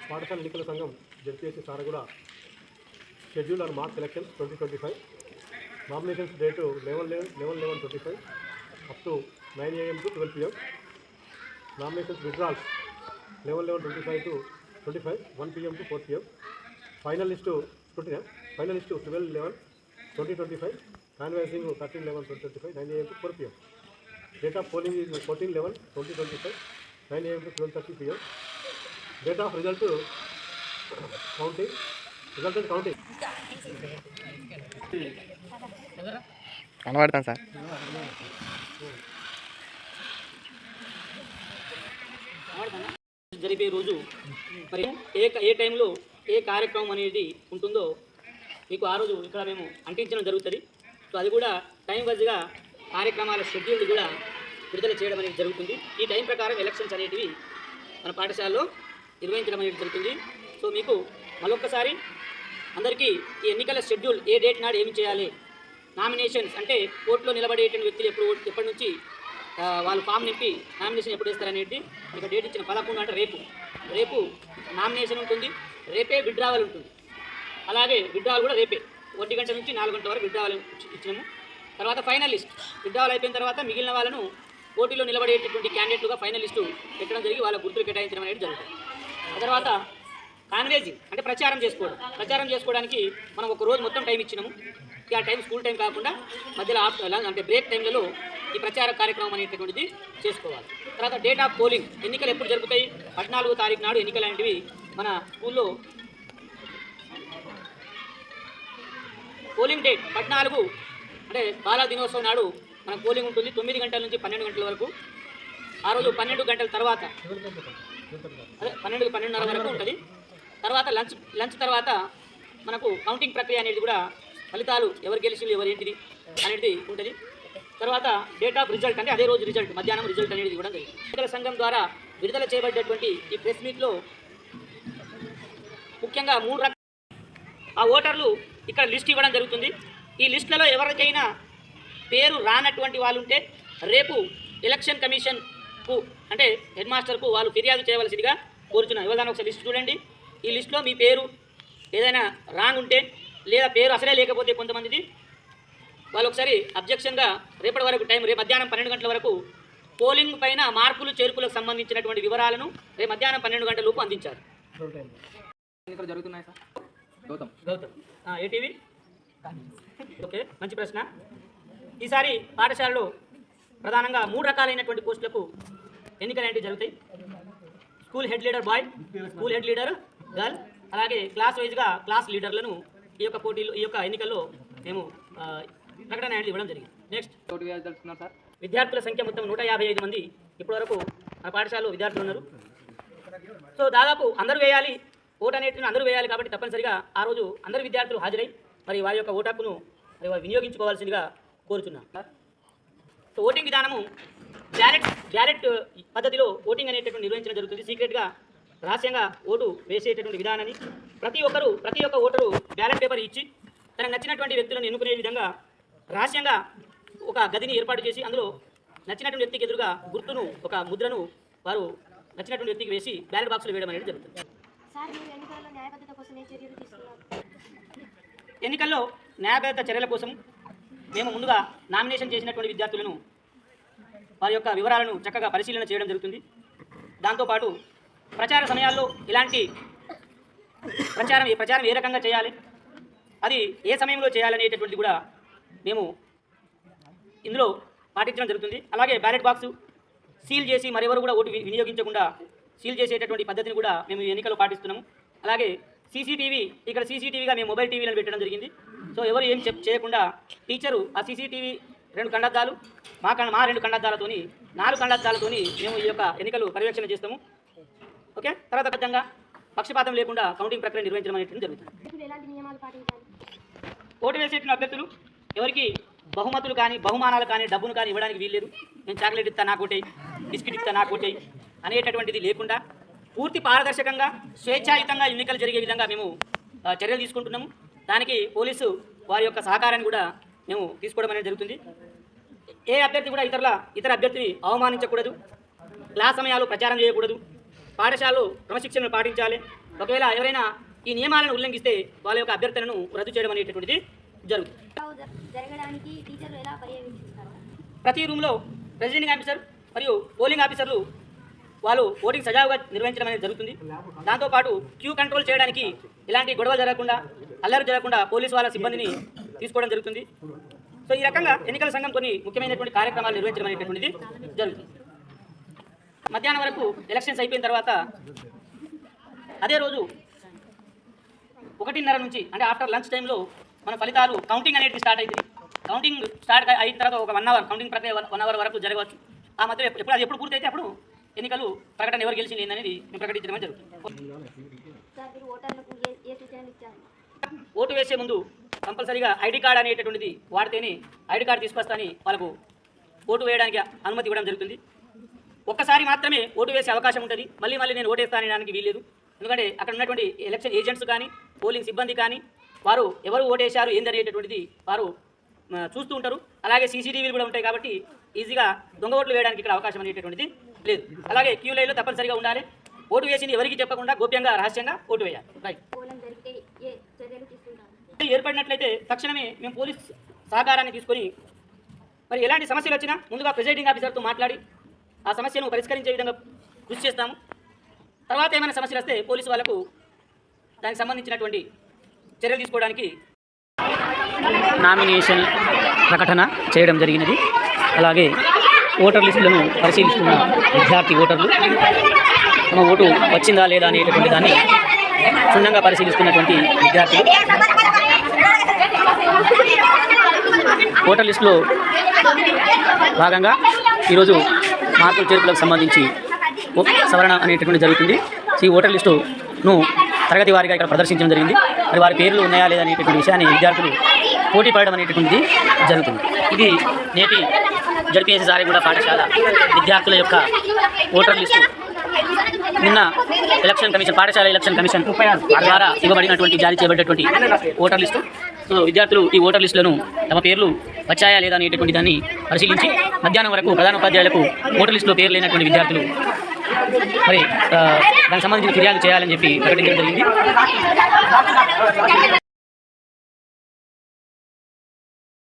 పాఠశాల ఎన్నికల సంఘం ZPSC Saraguda schedule on March elections 2025 nominations date 11/11/25 up to 9 AM to 12 PM. Nominations withdrawals 11/11/25 to 25 1 PM to 4 PM. Final list to 12/11/2025. Canvassing 13/11/2025 9 AM to 4 PM. Date of polling is 14/11/2025 9 AM to 12:30 PM. Date of counting. కనబడతాను sir. జరిపే రోజు మరి ఏ టైంలో ఏ కార్యక్రమం అనేది ఉంటుందో మీకు ఆ రోజు ఇక్కడ మేము అంటించడం జరుగుతుంది. సో అది కూడా టైం వైజ్గా కార్యక్రమాల షెడ్యూల్ కూడా విడుదల చేయడం అనేది జరుగుతుంది. ఈ టైం ప్రకారం ఎలక్షన్స్ అనేటివి మన పాఠశాలలో నిర్వహించడం అనేది జరుగుతుంది. సో మీకు మరొకసారి అందరికీ ఈ ఎన్నికల షెడ్యూల్ ఏ డేట్ నాడు ఏమి చేయాలి, నామినేషన్స్ అంటే కోర్టులో నిలబడేటువంటి వ్యక్తులు ఎప్పటి నుంచి వాళ్ళు ఫామ్ నింపి నామినేషన్ ఎప్పుడు వేస్తారనేది ఇక డేట్ ఇచ్చిన 11 అంటే రేపు నామినేషన్ ఉంటుంది, రేపే విత్డ్రావల్ ఉంటుంది. అలాగే విత్డ్రావల్ కూడా రేపే 1 గంట నుంచి 4 గంటల వరకు విత్డ్రావల్ ఇచ్చినాము. తర్వాత ఫైనల్ లిస్ట్ విత్డ్రావల్ అయిపోయిన తర్వాత మిగిలిన వాళ్ళను పోటీలో నిలబడేటటువంటి క్యాండిడేట్లుగా ఫైనల్ లిస్టు పెట్టడం జరిగి వాళ్ళ గుర్తులు కేటాయించడం అనేది జరుగుతుంది. ఆ తర్వాత కాన్వేజింగ్ అంటే ప్రచారం చేసుకోవడానికి మనం ఒక రోజు మొత్తం టైం ఇచ్చినాము. ఆ టైం స్కూల్ టైం కాకుండా మధ్యలో అంటే బ్రేక్ టైంలలో ఈ ప్రచార కార్యక్రమం అనేటటువంటిది చేసుకోవాలి. తర్వాత డేట్ ఆఫ్ పోలింగ్ ఎన్నికలు ఎప్పుడు జరుగుతాయి, 14వ తారీఖు నాడు ఎన్నికలు అనేటివి మన స్కూల్లో పోలింగ్ డేట్ 14 అంటే బాల దినోత్సవం నాడు మనకు పోలింగ్ ఉంటుంది. 9 గంటల నుంచి 12 గంటల వరకు. ఆ రోజు 12 గంటల తర్వాత 12:30 వరకు ఉంటుంది. తర్వాత లంచ్ తర్వాత మనకు కౌంటింగ్ ప్రక్రియ అనేది కూడా ఫలితాలు ఎవరు గెలిచింది ఎవరు ఏంటిది అనేది ఉంటుంది. తర్వాత డేట్ ఆఫ్ రిజల్ట్ అంటే అదే రోజు రిజల్ట్ మధ్యాహ్నం రిజల్ట్ అనేది కూడా జరిగింది. ఎన్నికల సంఘం ద్వారా విడుదల చేయబడ్డటువంటి ఈ ప్రెస్ మీట్లో ముఖ్యంగా 3 రకాల ఆ ఓటర్లు ఇక్కడ లిస్ట్ ఇవ్వడం జరుగుతుంది. ఈ లిస్టులలో ఎవరికైనా పేరు రానటువంటి వాళ్ళు ఉంటే రేపు ఎలక్షన్ కమిషన్కు అంటే హెడ్ మాస్టర్కు వాళ్ళు ఫిర్యాదు చేయవలసిందిగా కోరుచున్నాను. ఇవ్వగానే ఒకసారి లిస్ట్ చూడండి. ఈ లిస్టులో మీ పేరు ఏదైనా రాంగ్ ఉంటే లేదా పేరు అసలే లేకపోతే కొంతమందిది వాళ్ళు ఒకసారి అబ్జెక్షన్గా రేపటి వరకు టైం రేపు మధ్యాహ్నం 12 గంటల వరకు పోలింగ్ పైన మార్పులు చేర్పులకు సంబంధించినటువంటి వివరాలను రేపు మధ్యాహ్నం 12 గంటల లోపు అందించారు. ఎన్నికలు జరుగుతున్నాయి సార్. గౌతమ్ ఏటీవీ. ఓకే, మంచి ప్రశ్న. ఈసారి పాఠశాలలో ప్రధానంగా 3 రకాలైనటువంటి పోస్టులకు ఎన్నికలు అనేవి జరుగుతాయి. School head leader boy, school head leader girl, అలాగే క్లాస్ వైజ్గా క్లాస్ లీడర్లను ఈ యొక్క ఎన్నికల్లో మేము ప్రకటన అనేది ఇవ్వడం జరిగింది. Next sir. విద్యార్థుల సంఖ్య మొత్తం 155 మంది ఇప్పటివరకు మన పాఠశాలలో విద్యార్థులు ఉన్నారు. సో దాదాపు అందరూ వేయాలి, ఓటు అనేది అందరూ వేయాలి కాబట్టి తప్పనిసరిగా ఆ రోజు అందరు విద్యార్థులు హాజరై మరి వారి యొక్క ఓటు హక్కును మరి వారు వినియోగించుకోవాల్సిందిగా కోరుచున్నాం. సో ఓటింగ్ విధానము బ్యాలెట్ పద్ధతిలో ఓటింగ్ అనేటటువంటి నిర్వహించడం జరుగుతుంది. సీక్రెట్గా రహస్యంగా ఓటు వేసేటటువంటి విధానాన్ని ప్రతి ఒక్క ఓటరు బ్యాలెట్ పేపర్ ఇచ్చి తనకు నచ్చినటువంటి వ్యక్తులను ఎన్నుకునే విధంగా రహస్యంగా ఒక గదిని ఏర్పాటు చేసి అందులో నచ్చినటువంటి వ్యక్తికి ఎదురుగా గుర్తును ఒక ముద్రను వారు నచ్చినటువంటి వ్యక్తికి వేసి బ్యాలెట్ బాక్సులు వేయడం అనేది జరుగుతుంది. ఎన్నికల్లో న్యాయబద్ధత చర్యల కోసం మేము ముందుగా నామినేషన్ చేసినటువంటి విద్యార్థులను వారి యొక్క వివరాలను చక్కగా పరిశీలన చేయడం జరుగుతుంది. దాంతోపాటు ప్రచార సమయాల్లో ఇలాంటి ప్రచారం ఏ రకంగా చేయాలి, అది ఏ సమయంలో చేయాలనేటటువంటిది కూడా మేము ఇందులో పాటించడం జరుగుతుంది. అలాగే బ్యాలెట్ బాక్సు సీల్ చేసి మరెవరు కూడా ఓటు వినియోగించకుండా సీల్ చేసేటటువంటి పద్ధతిని కూడా మేము ఈ ఎన్నికల్లో పాటిస్తున్నాము. అలాగే ఇక్కడ సీసీటీవీగా మేము మొబైల్ టీవీలను పెట్టడం జరిగింది. సో ఎవరు ఏం చేయకుండా టీచరు ఆ సీసీటీవీ 2 కళ్ళద్దాలు మా 2 కళ్ళద్దాలతోని 4 కళ్ళద్దాలతోని మేము ఈ యొక్క ఎన్నికలు పర్యవేక్షణ చేస్తాము. ఓకే, తర్వాత ఖచ్చితంగా పక్షపాతం లేకుండా కౌంటింగ్ ప్రక్రియ నిర్వహించడం అనేది జరుగుతుంది. ఓటు వేసేటువంటి అభ్యర్థులు ఎవరికి బహుమతులు కానీ బహుమానాలు కానీ డబ్బును కానీ ఇవ్వడానికి వీల్లేదు. నేను చాక్లెట్ ఇస్తా నాకు ఓటేయి, బిస్కెట్ ఇస్తా నాకు ఓటేయి అనేటటువంటిది లేకుండా పూర్తి పారదర్శకంగా స్వేచ్ఛాయుతంగా ఎన్నికలు జరిగే విధంగా మేము చర్యలు తీసుకుంటున్నాము. దానికి పోలీసు వారి యొక్క సహకారాన్ని కూడా మేము తీసుకోవడం అనేది జరుగుతుంది. ఏ అభ్యర్థి కూడా ఇతర అభ్యర్థిని అవమానించకూడదు, క్లాస్ సమయాలు ప్రచారం చేయకూడదు, పాఠశాలలో క్రమశిక్షణను పాటించాలి. ఒకవేళ ఎవరైనా ఈ నియమాలను ఉల్లంఘిస్తే వాళ్ళ యొక్క అభ్యర్థనను రద్దు చేయడం అనేటటువంటిది జరుగుతుంది. జరగడానికి టీచర్లు ఎలా పర్యవేక్షిస్తారు? ప్రతి రూమ్లో ప్రెసిడెంటింగ్ ఆఫీసర్ మరియు పోలింగ్ ఆఫీసర్లు వాళ్ళు ఓటింగ్ సజావుగా నిర్వహించడం అనేది జరుగుతుంది. దాంతోపాటు క్యూ కంట్రోల్ చేయడానికి ఇలాంటి గొడవలు జరగకుండా, అల్లరి జరగకుండా పోలీసు వాళ్ళ సిబ్బందిని తీసుకోవడం జరుగుతుంది. సో ఈ రకంగా ఎన్నికల సంఘం కొన్ని ముఖ్యమైనటువంటి కార్యక్రమాలు నిర్వహించడం అనేటటువంటిది జరుగుతుంది. మధ్యాహ్నం వరకు ఎలక్షన్స్ అయిపోయిన తర్వాత అదే రోజు 1:30 నుంచి అంటే ఆఫ్టర్ లంచ్ టైంలో మన ఫలితాలు కౌంటింగ్ అనేది స్టార్ట్ అవుతుంది. కౌంటింగ్ స్టార్ట్ అయిన తర్వాత ఒక 1 అవర్ కౌంటింగ్ ప్రక్రియ 1 అవర్ వరకు జరగవచ్చు. ఆ మధ్య ఎప్పుడు పూర్తయితే అప్పుడు ఎన్నికలు ప్రకటన ఎవరు గెలిచింది ఏందనేది మేము ప్రకటించడం జరుగుతుంది. సార్, మీరు ఓటర్లకు ఏ సూచనలు ఇచ్చారు? ఓటు వేసే ముందు కంపల్సరీగా ఐడి కార్డ్ అనేటటువంటిది వాడితేనే ఐడి కార్డు తీసుకొస్తాని వాళ్ళకు ఓటు వేయడానికి అనుమతి ఇవ్వడం జరుగుతుంది. ఒక్కసారి మాత్రమే ఓటు వేసే అవకాశం ఉంటుంది. మళ్ళీ నేను ఓటేస్తానడానికి వీల్లేదు. ఎందుకంటే అక్కడ ఉన్నటువంటి ఎలక్షన్ ఏజెంట్స్ కానీ పోలింగ్ సిబ్బంది కానీ వారు ఎవరు ఓటేశారు ఏందనేటటువంటిది వారు చూస్తూ ఉంటారు. అలాగే సీసీటీవీలు కూడా ఉంటాయి కాబట్టి ఈజీగా దొంగ ఓట్లు వేయడానికి ఇక్కడ అవకాశం అనేటటువంటిది లేదు. అలాగే క్యూ లైన్లో తప్పనిసరిగా ఉండాలి. ఓటు వేసింది ఎవరికి చెప్పకుండా గోప్యంగా రహస్యంగా ఓటు వేయాలి. రైట్. పోలింగ్ జరిగితే ఏ చర్యలు తీసుకుంటారు? ఏర్పడినట్లయితే తక్షణమే మేము పోలీస్ సహకారాన్ని తీసుకొని మరి ఎలాంటి సమస్యలు వచ్చినా ముందుగా ప్రెసిడెంటింగ్ ఆఫీసర్తో మాట్లాడి ఆ సమస్యను పరిష్కరించే విధంగా కృషి చేస్తాము. తర్వాత ఏమైనా సమస్యలు వస్తే పోలీసు వాళ్ళకు దానికి సంబంధించినటువంటి చర్యలు తీసుకోవడానికి నామినేషన్ ప్రకటన చేయడం జరిగినది. అలాగే ఓటర్ లిస్టులను పరిశీలిస్తున్న విద్యార్థి ఓటర్లు తమ ఓటు వచ్చిందా లేదా అనేటటువంటి దాన్ని క్షుణ్ణంగా పరిశీలిస్తున్నటువంటి విద్యార్థులు ఓటర్ లిస్టులో భాగంగా ఈరోజు మార్పులు చేర్పులకు సంబంధించి సవరణ అనేటటువంటి జరుగుతుంది. ఈ ఓటర్ లిస్టును తరగతి వారిగా ఇక్కడ ప్రదర్శించడం జరిగింది. మరి వారి పేర్లు ఉన్నాయా లేదా అనేటటువంటి విషయాన్ని విద్యార్థులు పోటీ పడడం అనేటటువంటిది జరుగుతుంది. ఇది నేటి జడ్పీఎస్సీ సారిగూడ పాఠశాల విద్యార్థుల యొక్క ఓటర్ లిస్టు నిన్న పాఠశాల ఎలక్షన్ కమిషన్ ద్వారా ఇవ్వబడినటువంటి జారీ చేయబడినటువంటి ఓటర్ లిస్టు. సో విద్యార్థులు ఈ ఓటర్ లిస్టులను తమ పేర్లు వచ్చాయా లేదా అనేటటువంటి దాన్ని పరిశీలించి మధ్యాహ్నం వరకు ప్రధానోపాధ్యాయులకు ఓటర్ లిస్టులో పేరు లేనటువంటి విద్యార్థులు మరి దానికి సంబంధించిన ఫిర్యాదు చేయాలని చెప్పి ప్రకటించడం జరిగింది.